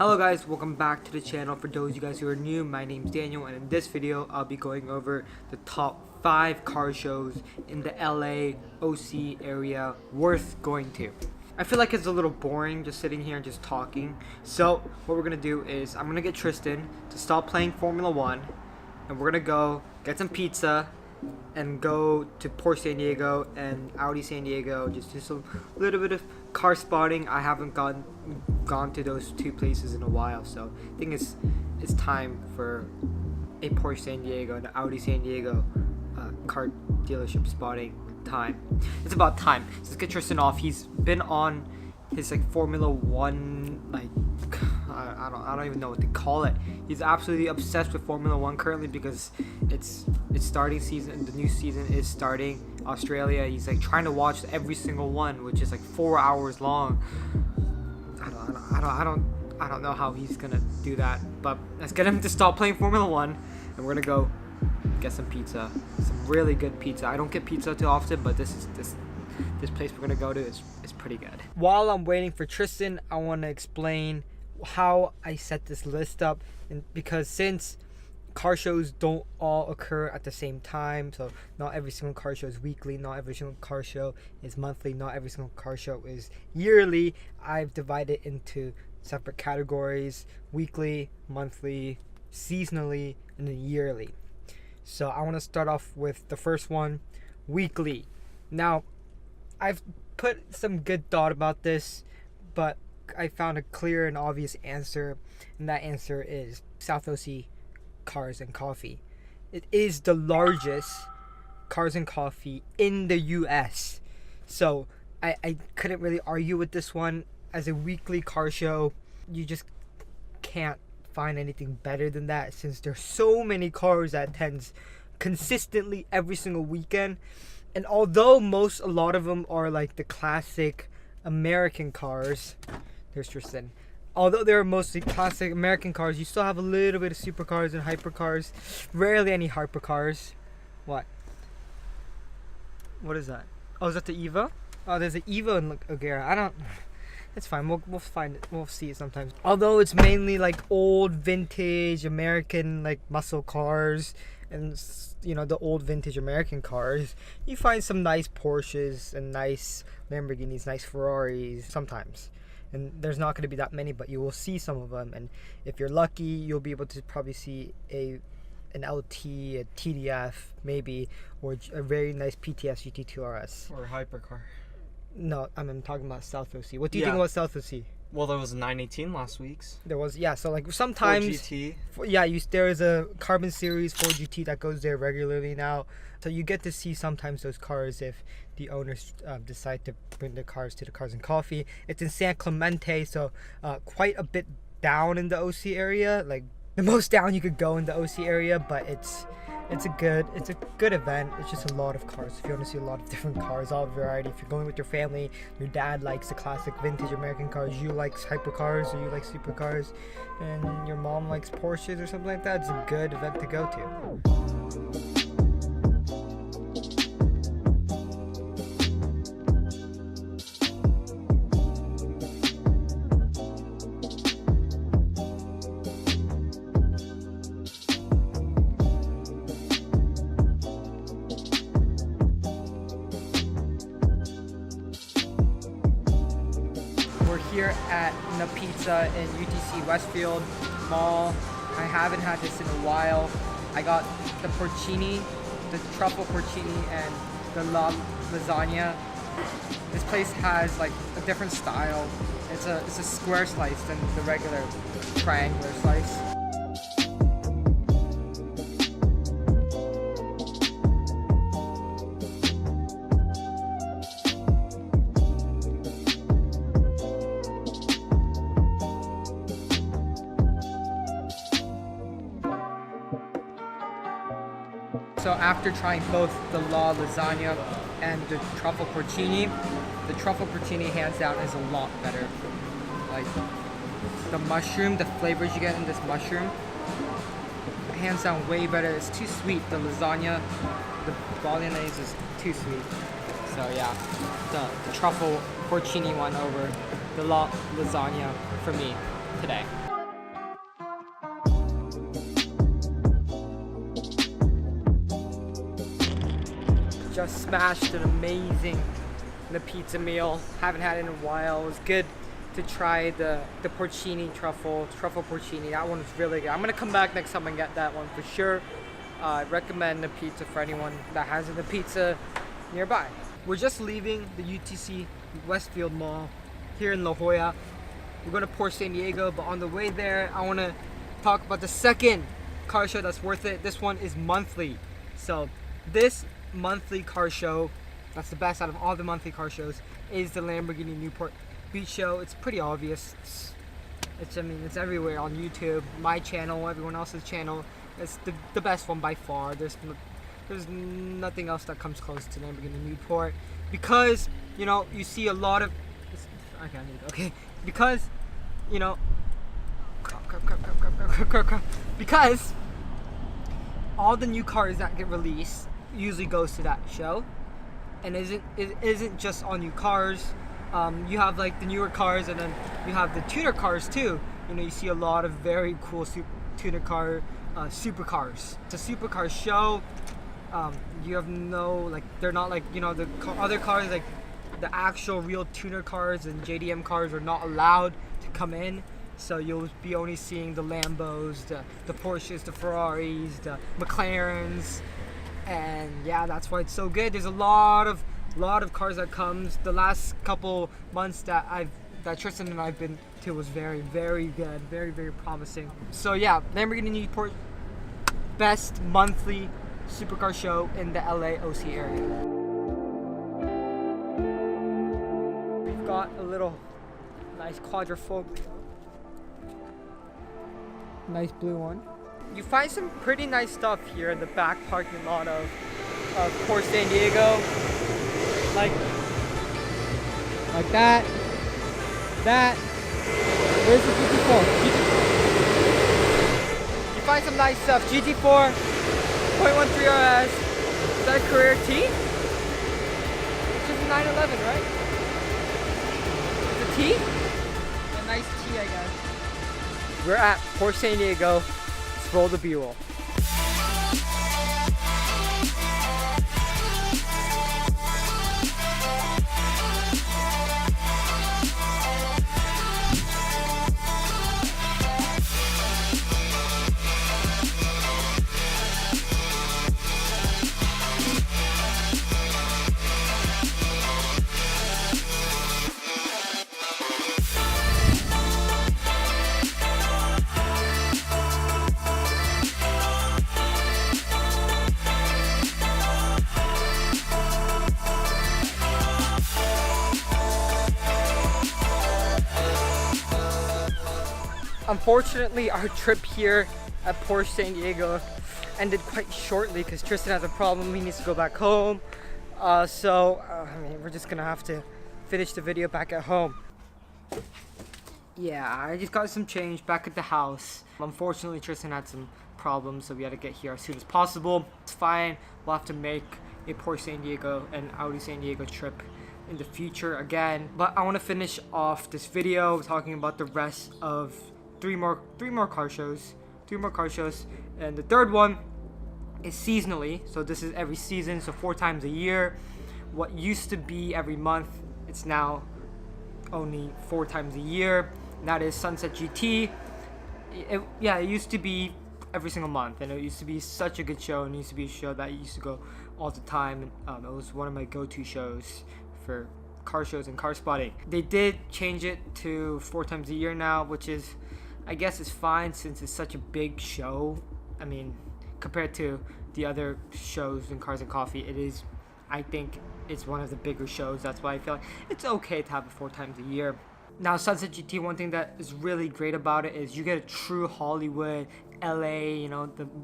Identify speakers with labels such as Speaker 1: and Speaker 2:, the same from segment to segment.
Speaker 1: Hello guys, welcome back to the channel. For those of you guys who are new, my name's Daniel, and in this video I'll be going over the top 5 car shows in the LA OC area worth going to. I feel like it's a little boring just sitting here and just talking, so what we're gonna do is I'm gonna get Tristan to stop playing Formula 1 and we're gonna go get some pizza and go to Porsche San Diego and Audi San Diego, just do some little bit of car spotting. I haven't gone to those two places in a while, so I think it's time for a Porsche San Diego and Audi San Diego car dealership spotting time. It's about time. So let's get Tristan off. He's been on his Formula 1, I don't even know what to call it. He's absolutely obsessed with Formula 1 currently because it's starting season. The new season is starting. Australia. He's trying to watch every single one, which is 4 hours long. I don't know how he's gonna do that, but let's get him to stop playing Formula 1 and we're gonna go get some pizza, some really good pizza. I don't get pizza too often, but this place we're gonna go to is pretty good. While I'm waiting for Tristan, I want to explain how I set this list up, and because since car shows don't all occur at the same time, so not every single car show is weekly, not every single car show is monthly, not every single car show is yearly, I've divided into separate categories: weekly, monthly, seasonally, and then yearly. So I want to start off with the first one, weekly. Now, I've put some good thought about this, but I found a clear and obvious answer, and that answer is South OC Cars and Coffee. It is the largest cars and coffee in the US. So I couldn't really argue with this one. As a weekly car show, you just can't find anything better than that, since there's so many cars that attends consistently every single weekend. And although a lot of them are the classic American cars, there's Tristan. Although they're mostly classic American cars, you still have a little bit of supercars and hypercars. Rarely any hypercars. What is that? Oh, is that the Eva? Oh, there's an Eva in Agera. It's fine. We'll find it. We'll see it sometimes. Although it's mainly old vintage American muscle cars and the old vintage American cars, you find some nice Porsches and nice Lamborghinis, nice Ferraris sometimes. And there's not going to be that many, but you will see some of them. And if you're lucky, you'll be able to probably see an LT, a TDF maybe, or a very nice PTS GT2 RS.
Speaker 2: Or a hypercar.
Speaker 1: No, I'm talking about South OC. What do you think about South OC?
Speaker 2: Well, there was a 918 last week's.
Speaker 1: There was, yeah. So sometimes,
Speaker 2: 4GT.
Speaker 1: There is a Carbon Series 4GT that goes there regularly now. So you get to see sometimes those cars if the owners decide to bring the cars to the Cars and Coffee. It's in San Clemente, so quite a bit down in the OC area, the most down you could go in the OC area. But it's a good event. It's just a lot of cars. If you want to see a lot of different cars, all variety. If you're going with your family, your dad likes the classic vintage American cars, you like hypercars, or you like supercars, and your mom likes Porsches or something like that, it's a good event to go to. We're here at Napizza in UTC Westfield Mall. I haven't had this in a while. I got the porcini, the truffle porcini, and the lasagna. This place has a different style. It's a square slice than the regular triangular slice. So after trying both the lasagna and the truffle porcini, the truffle porcini hands down is a lot better. The mushroom, the flavors you get in this mushroom, hands down way better. It's too sweet. The lasagna, the bolognese is too sweet. So yeah, the truffle porcini won over the lasagna for me today. just smashed an amazing Napizza meal. Haven't had it in a while. It was good to try the porcini truffle porcini. That one was really good. I'm gonna come back next time and get that one for sure. I recommend Napizza for anyone that has a Napizza nearby. We're just leaving the UTC Westfield Mall here in La Jolla. We're going to Porsche San Diego, but on the way there, I want to talk about the second car show that's worth it. This one is monthly. So this monthly car show, that's the best out of all the monthly car shows, is the Lamborghini Newport Beach Show. It's pretty obvious. It's everywhere on YouTube, my channel, everyone else's channel. It's the best one by far. There's nothing else that comes close to Lamborghini Newport, because you see a lot of because because all the new cars that get released usually goes to that show, and it isn't just all new cars. You have like the newer cars, and then you have the tuner cars too. You see a lot of very cool tuner car supercars. It's a supercar show. You have they're not like the other cars, like the actual real tuner cars and JDM cars are not allowed to come in. So you'll be only seeing the Lambos, the Porsches, the Ferraris, the McLarens, and yeah, that's why it's so good. There's a lot of cars that comes. The last couple months that Tristan and I've been to was very, very good, very, very promising. So yeah, Lamborghini Newport, best monthly supercar show in the LA OC area. We've got a little nice quadrifold, nice blue one. You find some pretty nice stuff here in the back parking lot of Porsche San Diego, like that. Where's the GT4? You find some nice stuff. GT4, 0.13 RS. Is that a Carrera T? It's just a 911, right? It's a T? A nice T, I guess. We're at Porsche San Diego. Let's roll the B-roll. Unfortunately, our trip here at Porsche San Diego ended quite shortly because Tristan has a problem. He needs to go back home. We're just gonna have to finish the video back at home. Yeah, I just got some change back at the house. Unfortunately, Tristan had some problems, so we had to get here as soon as possible. It's fine. We'll have to make a Porsche San Diego and Audi San Diego trip in the future again. But I want to finish off this video talking about the rest of three more car shows, and the third one is seasonally. So this is every season, so 4 times a year. What used to be every month, it's now only 4 times a year, and that is Sunset GT. It used to be every single month, and it used to be such a good show, and it used to be a show that I used to go all the time, and it was one of my go-to shows for car shows and car spotting. They did change it to 4 times a year now, which is, I guess, it's fine since it's such a big show. I mean, compared to the other shows in Cars and Coffee, I think it's one of the bigger shows. That's why I feel like it's okay to have it 4 times a year. Now, Sunset GT, one thing that is really great about it is you get a true Hollywood, LA,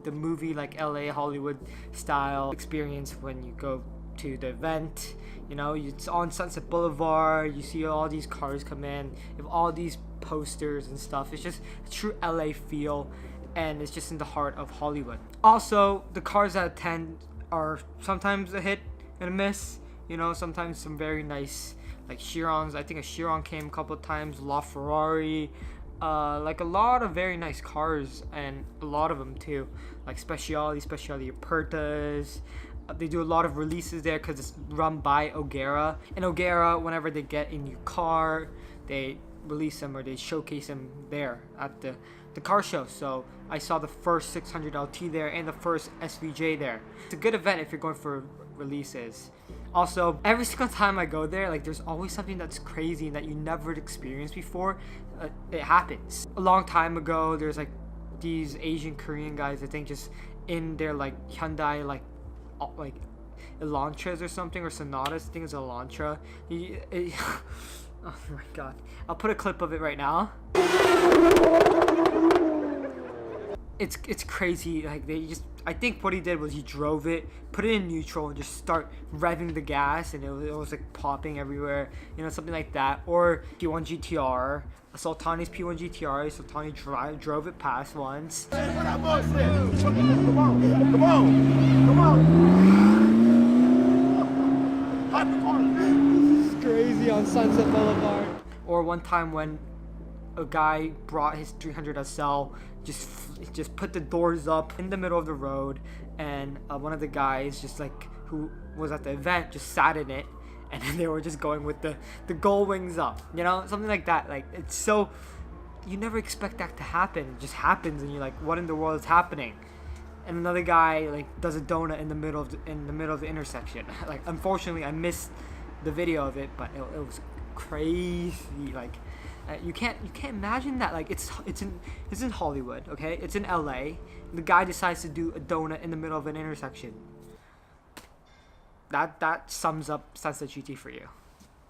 Speaker 1: the movie like LA Hollywood style experience when you go to the event. It's on Sunset Boulevard. You see all these cars come in, you have all these posters and stuff. It's just a true LA feel, and it's just in the heart of Hollywood. Also, the cars that attend are sometimes a hit and a miss. Sometimes some very nice, like Chirons. I think a Chiron came a couple of times. LaFerrari, like a lot of very nice cars, and a lot of them too, like Speciali Apertas, They do a lot of releases there because it's run by O'Gara. And O'Gara, whenever they get a new car, they release them or they showcase them there at the car show. So I saw the first 600 LT there and the first SVJ there. It's a good event if you're going for releases. Also, every single time I go there, like, there's always something that's crazy that you never experienced before. It happens. A long time ago, there's like these Asian Korean guys, I think, just in their like Hyundai like Elantras or something, or Sonatas. I think it's Elantra. Oh my god. I'll put a clip of it right now. It's crazy. Like, I think what he did was he drove it, put it in neutral, and just start revving the gas, and it was like popping everywhere, something like that. Or P1 GTR, Sultani's P1 GTR. Sultani drove it past once.
Speaker 3: Come on!
Speaker 1: It's crazy on Sunset Boulevard. Or one time when a guy brought his 300 SL, just put the doors up in the middle of the road, and one of the guys who was at the event just sat in it, and then they were just going with the gull wings up, something like that. Like, it's so, you never expect that to happen. It just happens, and you're like, what in the world is happening? And another guy like does a donut in the middle of the intersection. Like, unfortunately, I missed the video of it, but it was crazy. Like, you can't imagine that. Like, it's in Hollywood, okay? It's in LA. The guy decides to do a donut in the middle of an intersection. That sums up Sunset GT for you.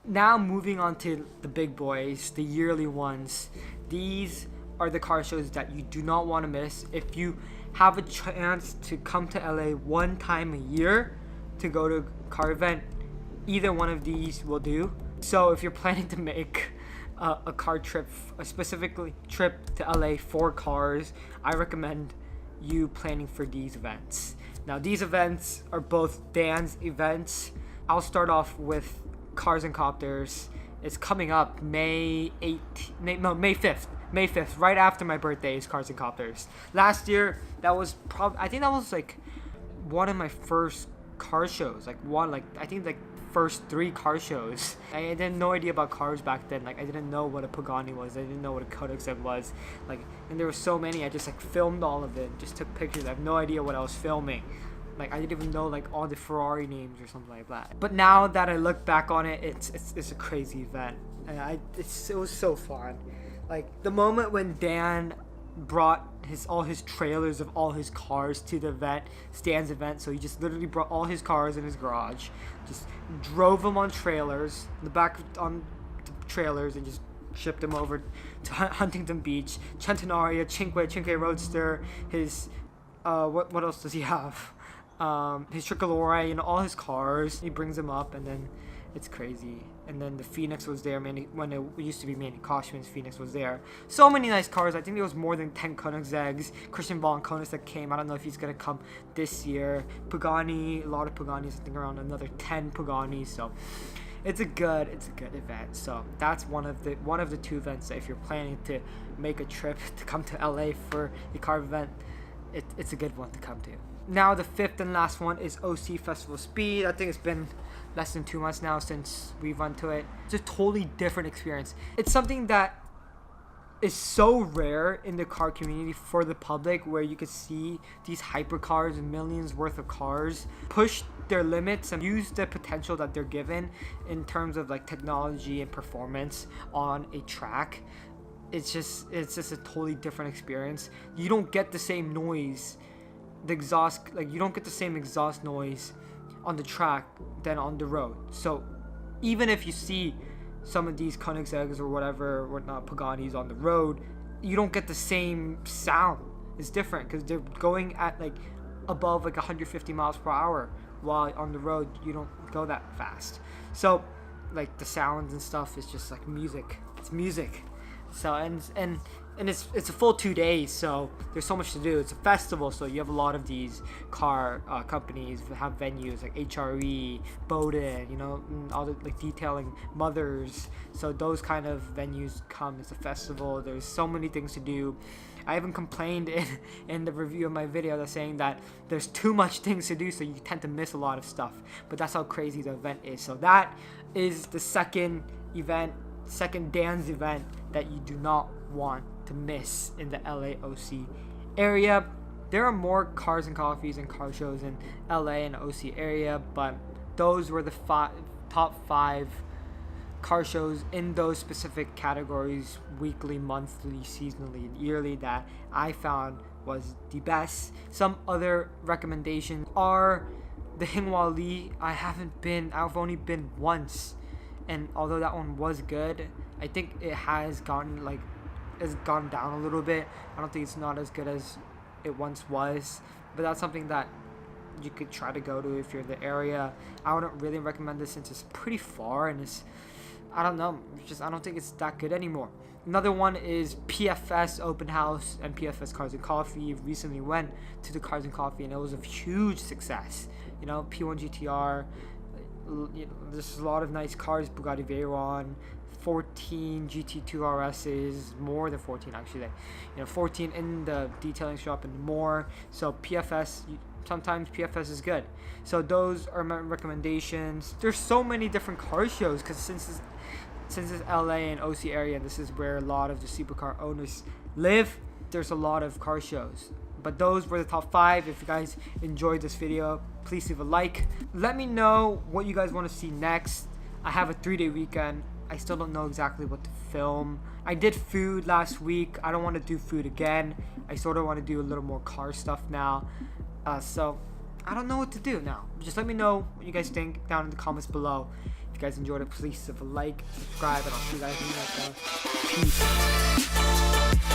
Speaker 1: Now moving on to the big boys, the yearly ones. These are the car shows that you do not want to miss. If you have a chance to come to LA one time a year to go to a car event, either one of these will do. So if you're planning to make a car trip, a specifically trip to LA for cars, I recommend you planning for these events. Now, these events are both Dan's events. I'll start off with Cars and Copters. It's coming up May 5th. May 5th, right after my birthday, is Cars and Copters. Last year, I think that was like one of my first car shows. I think first 3 car shows. I had no idea about cars back then. Like, I didn't know what a Pagani was. I didn't know what a Koenigsegg was. Like, and there were so many. I just filmed all of it. Just took pictures. I have no idea what I was filming. Like, I didn't even know all the Ferrari names or something like that. But now that I look back on it, it's a crazy event. And it was so fun. Like, the moment when Dan brought all his trailers of all his cars to the event, Stan's event. So he just literally brought all his cars in his garage, just drove them on trailers, on the trailers, and just shipped them over to Huntington Beach, Centenaria, Cinque Roadster, his what else does he have? His Tricolore, all his cars. He brings them up, and then it's crazy. And then the Phoenix was there, when it used to be Manny Koshman's Phoenix was there. So many nice cars. I think there was more than 10 Koenigsegg's. Christian von Koenigsegg came. I don't know if he's going to come this year. Pagani, a lot of Paganis. I think around another 10 Paganis. So it's a good event. So that's one of the 2 events that if you're planning to make a trip to come to LA for a car event, it's a good one to come to. Now the 5th and last one is OC Festival Speed. I think it's been less than 2 months now since we've run to it. It's a totally different experience. It's something that is so rare in the car community for the public, where you could see these hypercars and millions worth of cars push their limits and use the potential that they're given in terms of technology and performance on a track. It's just a totally different experience. You don't get the same noise, you don't get the same exhaust noise on the track than on the road. So even if you see some of these Koenigsegg's or whatnot Paganis on the road, you don't get the same sound. It's different because they're going at above 150 miles per hour, while on the road you don't go that fast. So the sounds and stuff is just music. It's music. So and and it's a full 2 days, so there's so much to do. It's a festival, so you have a lot of these car companies that have venues like HRE, Bowden, you know, and all the like detailing mothers. So those kind of venues come. It's a festival. There's so many things to do. I even complained in the review of my video that's saying that there's too much things to do, so you tend to miss a lot of stuff. But that's how crazy the event is. So that is the second Dan's event that you do not want to miss in the LAOC area. There are more cars and coffees and car shows in LA and OC area, but those were the top 5 car shows in those specific categories, weekly, monthly, seasonally, and yearly, that I found was the best. Some other recommendations are the Hinghwa Lee. I've only been once, and although that one was good, I think it has gone down a little bit. I don't think it's not as good as it once was, but that's something that you could try to go to if you're in the area. I wouldn't really recommend this since it's pretty far, and I don't think it's that good anymore. Another one is PFS Open House and PFS Cars and Coffee. Recently went to the Cars and Coffee, and it was a huge success. You know, P1 GTR, there's a lot of nice cars, Bugatti Veyron, 14 GT2 RSs, more than 14 actually, 14 in the detailing shop and more. So PFS, sometimes PFS is good. So those are my recommendations. There's so many different car shows, because since it's LA and OC area, this is where a lot of the supercar owners live. There's a lot of car shows. But those were the top 5. If you guys enjoyed this video, please leave a like. Let me know what you guys want to see next. I have a 3-day weekend. I still don't know exactly what to film. I did food last week. I don't want to do food again. I sort of want to do a little more car stuff now. So I don't know what to do now. Just let me know what you guys think down in the comments below. If you guys enjoyed it, please leave a like, subscribe, and I'll see you guys in the next one. Peace.